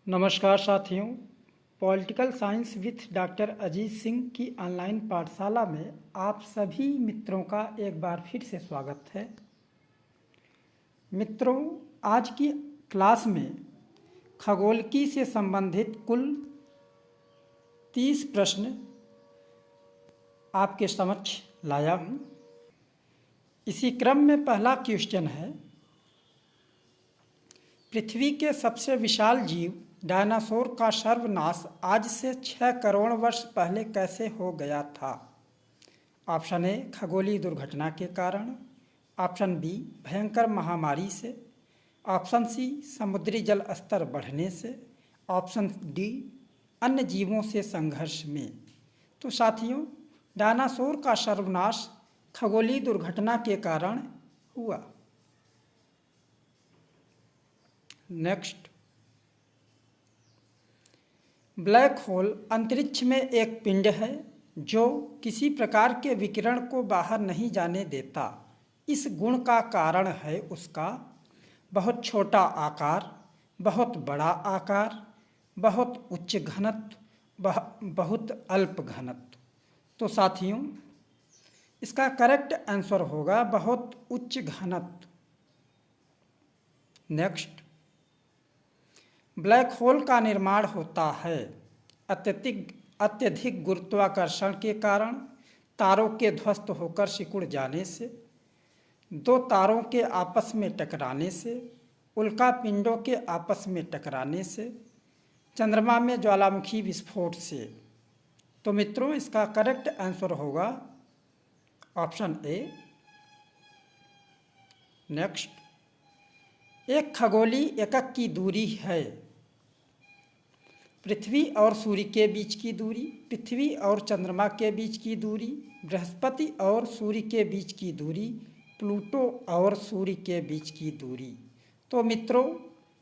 नमस्कार साथियों, political science with doctor Ajit Singh की ऑनलाइन पाठशाला में आप सभी मित्रों का एक बार फिर से स्वागत है। मित्रों, आज की क्लास में खगोलकी से संबंधित कुल 30 प्रश्न आपके समक्ष लाया हूँ। इसी क्रम में पहला क्वेश्चन है, पृथ्वी के सबसे विशाल जीव डायनासोर का सर्वनाश आज से 6 करोड़ वर्ष पहले कैसे हो गया था? ऑप्शन ए, खगोलीय दुर्घटना के कारण। ऑप्शन बी, भयंकर महामारी से। ऑप्शन सी, समुद्री जल स्तर बढ़ने से। ऑप्शन डी, अन्य जीवों से संघर्ष में। तो साथियों, डायनासोर का सर्वनाश खगोलीय दुर्घटना के कारण हुआ। नेक्स्ट, ब्लैक होल अंतरिक्ष में एक पिंड है जो किसी प्रकार के विकिरण को बाहर नहीं जाने देता। इस गुण का कारण है उसका बहुत छोटा आकार, बहुत बड़ा आकार, बहुत उच्च घनत्व, बहुत अल्प घनत्व। तो साथियों, इसका करेक्ट आंसर होगा बहुत उच्च घनत्व। नेक्स्ट, ब्लैक होल का निर्माण होता है अत्यधिक गुरुत्वाकर्षण के कारण, तारों के ध्वस्त होकर सिकुड़ जाने से, दो तारों के आपस में टकराने से, उल्का पिंडों के आपस में टकराने से, चंद्रमा में ज्वालामुखी विस्फोट से। तो मित्रों, इसका करेक्ट आंसर होगा ऑप्शन ए। नेक्स्ट, एक खगोलीय एकक की दूरी है। पृथ्वी और सूर्य के बीच की दूरी, पृथ्वी और चंद्रमा के बीच की दूरी, बृहस्पति और सूर्य के बीच की दूरी, प्लूटो और सूर्य के बीच की दूरी। तो मित्रों,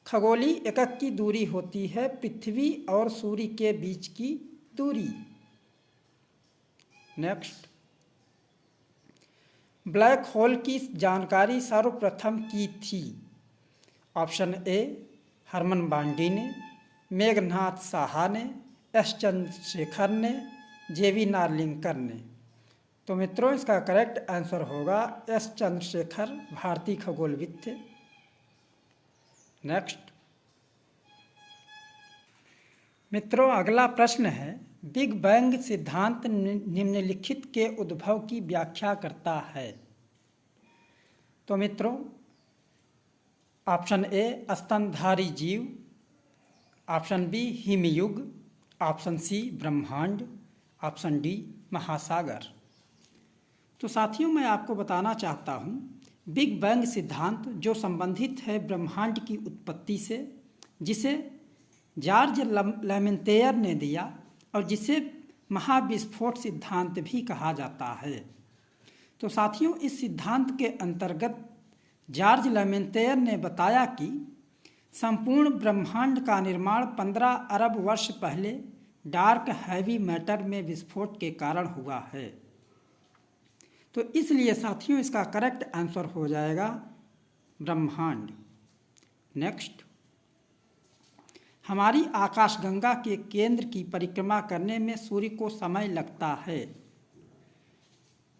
खगोलीय एकक की दूरी होती है पृथ्वी और सूर्य के बीच की दूरी। नेक्स्ट, ब्लैक होल की जानकारी सर्वप्रथम की थी। ऑप्शन ए, हरमन बांडी ने, मेघनाथ साहा ने, एस चंद्रशेखर ने, जेवी नार्लिंकर ने। तो मित्रों, इसका करेक्ट आंसर होगा एस चंद्रशेखर, भारतीय खगोलविद थे। नेक्स्ट, मित्रों, अगला प्रश्न है, बिग बैंग सिद्धांत निम्नलिखित के उद्भव की व्याख्या करता है। तो मित्रों, ऑप्शन ए, स्तनधारी जीव। ऑप्शन बी, हिमयुग। ऑप्शन सी, ब्रह्मांड। ऑप्शन डी, महासागर। तो साथियों, मैं आपको बताना चाहता हूँ, बिग बैंग सिद्धांत जो संबंधित है ब्रह्मांड की उत्पत्ति से, जिसे जॉर्ज लेमेंतेयर ने दिया और जिसे महाविस्फोट सिद्धांत भी कहा जाता है। तो साथियों, इस सिद्धांत के अंतर्गत जॉर्ज लेमेंतेयर ने बताया कि संपूर्ण ब्रह्मांड का निर्माण 15 अरब वर्ष पहले डार्क हैवी मैटर में विस्फोट के कारण हुआ है। तो इसलिए साथियों, इसका करेक्ट आंसर हो जाएगा ब्रह्मांड। नेक्स्ट, हमारी आकाशगंगा के केंद्र की परिक्रमा करने में सूर्य को समय लगता है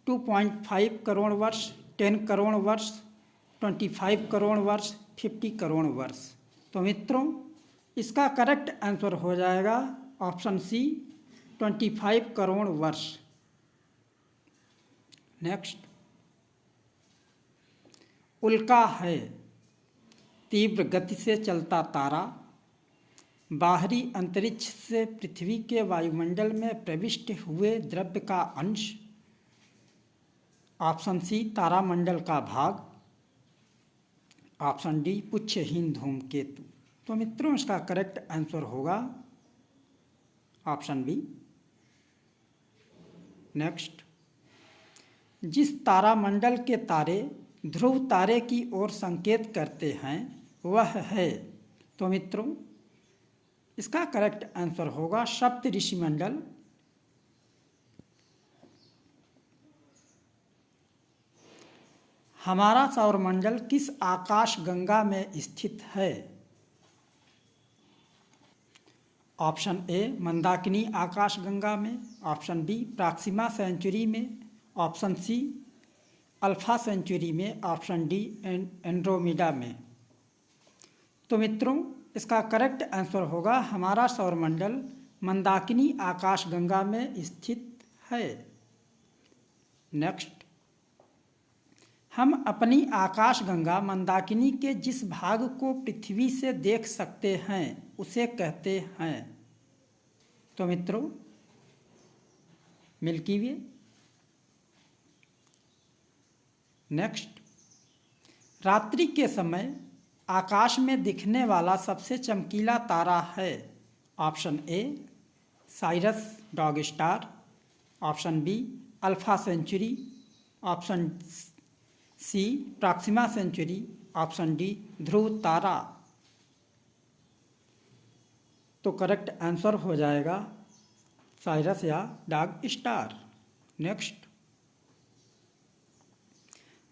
2.5 करोड़ वर्ष, 10 करोड़ वर्ष, 25 करोड़ वर्ष, 50 करोड़ वर्ष। तो मित्रों, इसका करेक्ट आंसर हो जाएगा ऑप्शन सी, 25 करोड़ वर्ष। नेक्स्ट, उल्का है तीव्र गति से चलता तारा, बाहरी अंतरिक्ष से पृथ्वी के वायुमंडल में प्रविष्ट हुए द्रव्य का अंश। ऑप्शन सी, तारामंडल का भाग। ऑप्शन डी, पुच्छहीन धूमकेतु। तो मित्रों, इसका करेक्ट आंसर होगा ऑप्शन बी। नेक्स्ट, जिस तारामंडल के तारे ध्रुव तारे की ओर संकेत करते हैं वह है। तो मित्रों, इसका करेक्ट आंसर होगा सप्तऋषि मंडल। हमारा सौरमंडल किस आकाश गंगा में स्थित है? ऑप्शन ए मंदाकिनी आकाशगंगा में, ऑप्शन बी प्रॉक्सिमा सेंचुरी में, ऑप्शन सी अल्फा सेंचुरी में, ऑप्शन डी एंड्रोमेडा में। तो मित्रों इसका करेक्ट आंसर होगा हमारा सौरमंडल मंदाकिनी आकाशगंगा में स्थित है। नेक्स्ट, हम अपनी आकाशगंगा मंदाकिनी के जिस भाग को पृथ्वी से देख सकते हैं उसे कहते हैं। तो मित्रों मिल्की वे। नेक्स्ट, रात्रि के समय आकाश में दिखने वाला सबसे चमकीला तारा है। Option A Sirius dog star, option B alpha Centauri, option C Proxima Centauri, option D ध्रुव तारा। तो करेक्ट आंसर हो जाएगा साइरस या डॉग स्टार। नेक्स्ट,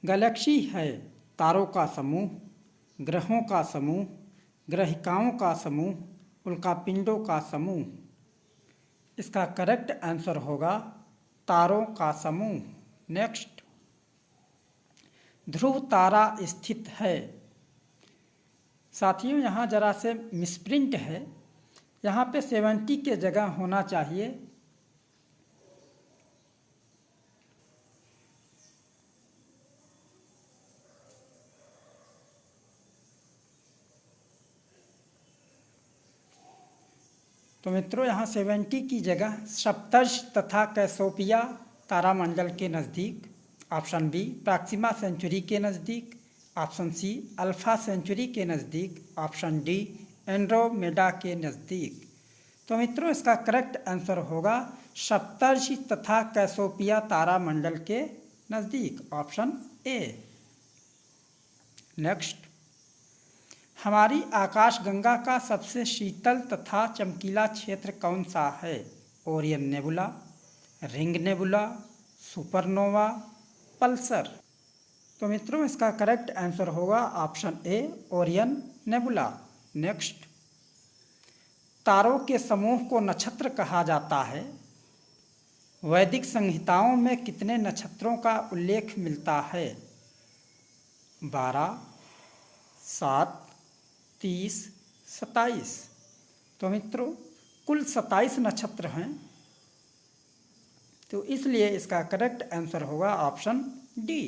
गैलेक्सी है तारों का समूह, ग्रहों का समूह, ग्रहिकाओं का समूह, उल्कापिंडों का समूह। इसका करेक्ट आंसर होगा तारों का समूह। नेक्स्ट, ध्रुव तारा स्थित है। साथियों यहाँ जरा से मिसप्रिंट है, यहाँ पे 70 के जगह होना चाहिए। तो मित्रों यहाँ 70 की जगह सप्तर्षि तथा कैसोपिया तारामंडल के नज़दीक, ऑप्शन बी प्रॉक्सिमा सेंचुरी के नज़दीक, ऑप्शन सी अल्फा सेंचुरी के नज़दीक, ऑप्शन डी एंड्रोमेडा के नज़दीक। तो मित्रों इसका करेक्ट आंसर होगा सप्तर्षि तथा कैसोपिया तारामंडल के नज़दीक, ऑप्शन ए। नेक्स्ट, हमारी आकाशगंगा का सबसे शीतल तथा चमकीला क्षेत्र कौन सा है? Orion nebula, ring nebula, supernova, Pulsar. तो मित्रों इसका करेक्ट आंसर होगा option A Orion nebula. Next, तारों के समूह को नक्षत्र कहा जाता है। वैदिक संहिताओं में कितने नक्षत्रों का उल्लेख मिलता है? 12, 7, 30, 27। तो मित्रों कुल 27 नक्षत्र हैं, तो इसलिए इसका करेक्ट आंसर होगा ऑप्शन डी।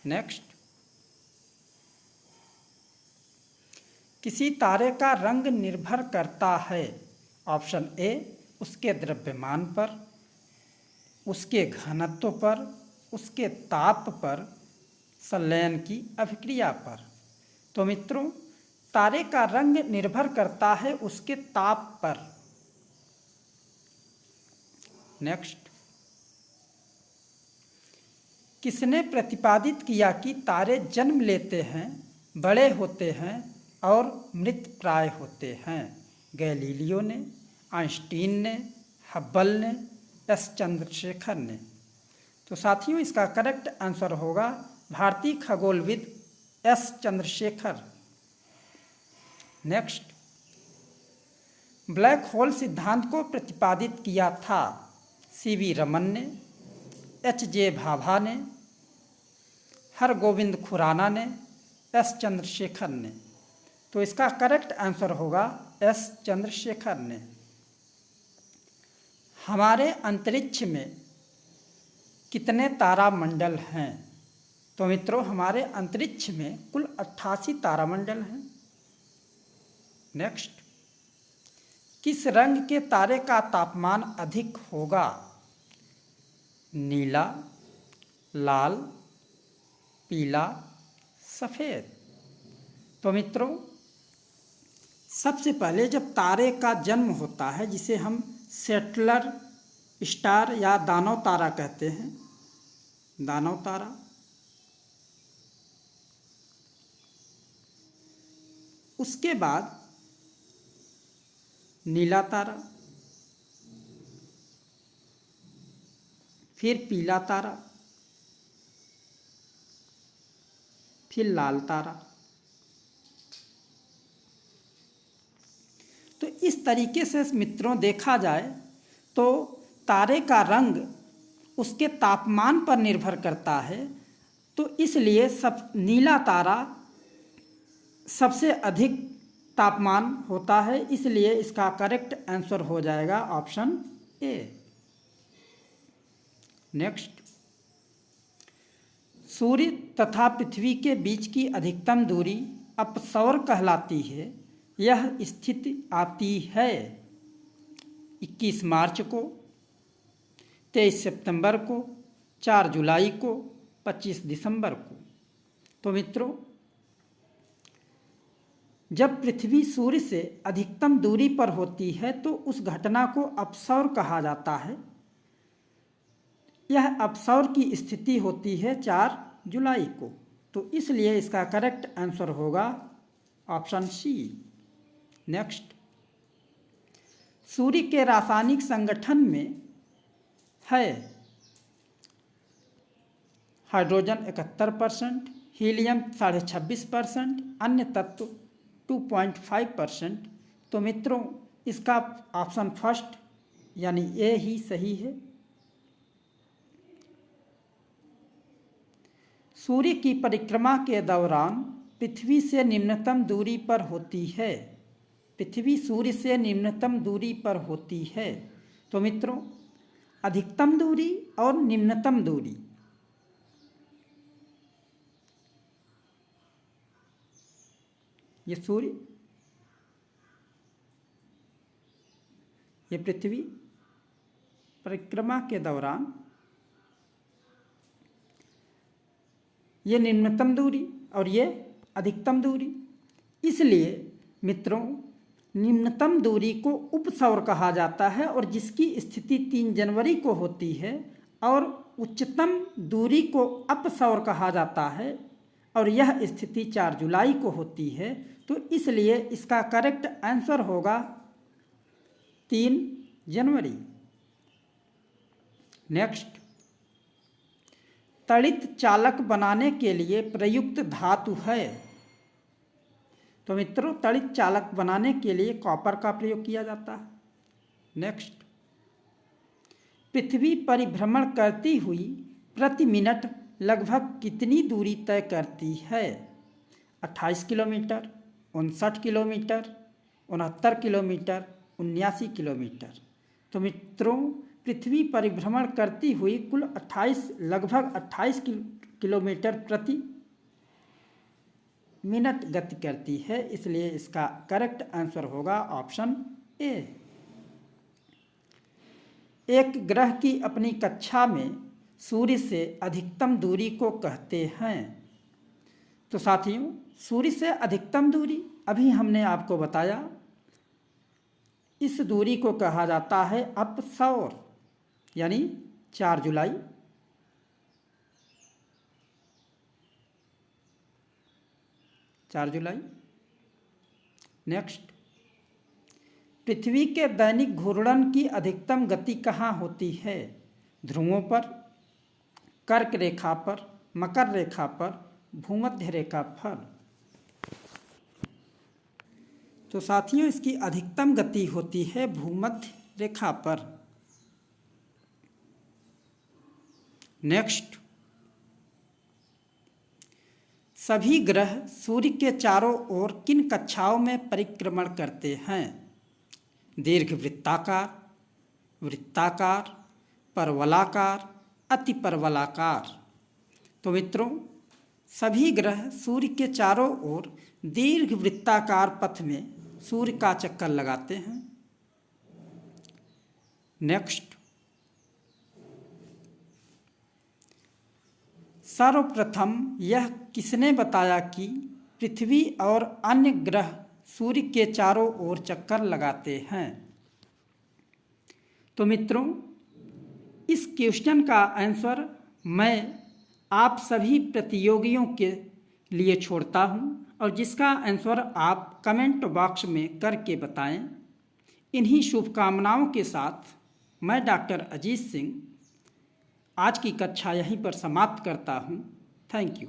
नेक्स्ट, किसी तारे का रंग निर्भर करता है। ऑप्शन ए उसके द्रव्यमान पर, उसके घनत्व पर, उसके ताप पर, संलयन की अभिक्रिया पर। तो मित्रों तारे का रंग निर्भर करता है उसके ताप पर। नेक्स्ट, किसने प्रतिपादित किया कि तारे जन्म लेते हैं, बड़े होते हैं और मृत प्राय होते हैं? गैलीलियो ने, आइंस्टीन ने, हब्बल ने, एस चंद्रशेखर ने। तो साथियों इसका करेक्ट आंसर होगा भारतीय खगोलविद S Chandrasekhar. Next, black hole सिद्धांत को प्रतिपादित किया था। सीवी रमन ने, एच.जे. भाभा ने, हरगोविंद खुराना ने, एस चंद्रशेखर ने। तो इसका करेक्ट आंसर होगा एस चंद्रशेखर ने। हमारे अंतरिक्ष में कितने तारामंडल हैं? तो मित्रों हमारे अंतरिक्ष में कुल 88 तारामंडल हैं। नेक्स्ट, किस रंग के तारे का तापमान अधिक होगा? नीला, लाल, पीला, सफ़ेद। तो मित्रों सबसे पहले जब तारे का जन्म होता है, जिसे हम सेटलर स्टार या दानव तारा कहते हैं, दानव तारा, उसके बाद नीला तारा, फिर पीला तारा, फिर लाल तारा। तो इस तरीके से मित्रों देखा जाए तो तारे का रंग उसके तापमान पर निर्भर करता है, तो इसलिए सब नीला तारा सबसे अधिक तापमान होता है, इसलिए इसका करेक्ट आंसर हो जाएगा ऑप्शन ए। नेक्स्ट, सूर्य तथा पृथ्वी के बीच की अधिकतम दूरी अपसौर कहलाती है। यह स्थिति आती है 21 मार्च को, 23 सितंबर को, 4 जुलाई को, 25 दिसंबर को। तो मित्रों, जब पृथ्वी सूर्य से अधिकतम दूरी पर होती है तो उस घटना को अपसौर कहा जाता है। यह अपसौर की स्थिति होती है 4 जुलाई को, तो इसलिए इसका करेक्ट आंसर होगा ऑप्शन सी। नेक्स्ट, सूर्य के रासायनिक संगठन में है हाइड्रोजन 71%, हीलियम 26.5%, अन्य तत्व 2.5%। तो मित्रों, इसका ऑप्शन फर्स्ट यानी ए ही सही है। सूर्य की परिक्रमा के दौरान पृथ्वी से निम्नतम दूरी पर होती है। पृथ्वी सूर्य से निम्नतम दूरी पर होती है। तो मित्रों, अधिकतम दूरी और निम्नतम दूरी, ये सूर्य, ये पृथ्वी परिक्रमा के दौरान ये निम्नतम दूरी और ये अधिकतम दूरी। इसलिए मित्रों, निम्नतम दूरी को उपसौर कहा जाता है और जिसकी स्थिति 3 जनवरी को होती है, और उच्चतम दूरी को अपसौर कहा जाता है और यह स्थिति 4 जुलाई को होती है। तो इसलिए इसका करेक्ट आंसर होगा 3 जनवरी। नेक्स्ट, तड़ित चालक बनाने के लिए प्रयुक्त धातु है। तो मित्रों, तड़ित चालक बनाने के लिए कॉपर का प्रयोग किया जाता है। नेक्स्ट, पृथ्वी परिभ्रमण करती हुई प्रति मिनट लगभग कितनी दूरी तय करती है? 28 किलोमीटर, 59 किलोमीटर, 69 किलोमीटर, 79 किलोमीटर। तो मित्रों, पृथ्वी परिभ्रमण करती हुई कुल लगभग 28 किलोमीटर प्रति मिनट गति करती है, इसलिए इसका करेक्ट आंसर होगा ऑप्शन ए। एक ग्रह की अपनी कक्षा में सूर्य से अधिकतम दूरी को कहते हैं। तो साथियों, सूर्य से अधिकतम दूरी अभी हमने आपको बताया, इस दूरी को कहा जाता है अपसौर, यानी 4 जुलाई। नेक्स्ट, पृथ्वी के दैनिक घूर्णन की अधिकतम गति कहाँ होती है? ध्रुवों पर, कर्क रेखा पर, मकर रेखा पर, भूमध्य रेखा पर। तो साथियों, इसकी अधिकतम गति होती है भूमध्य रेखा पर। नेक्स्ट, सभी ग्रह सूर्य के चारों ओर किन कक्षाओं में परिक्रमण करते हैं? दीर्घवृत्ताकार, वृत्ताकार, परवलाकार, अतिपरवलाकार। तो मित्रों, सभी ग्रह सूर्य के चारों ओर दीर्घवृत्ताकार पथ में सूर्य का चक्कर लगाते हैं। नेक्स्ट, सर्वप्रथम यह किसने बताया कि पृथ्वी और अन्य ग्रह सूर्य के चारों ओर चक्कर लगाते हैं? तो मित्रों, इस क्वेश्चन का आंसर मैं आप सभी प्रतियोगियों के लिए छोड़ता हूं, और जिसका आंसर आप कमेंट बॉक्स में करके बताएं। इन्हीं शुभकामनाओं के साथ मैं डॉक्टर अजीत सिंह आज की कक्षा यहीं पर समाप्त करता हूं। Thank you.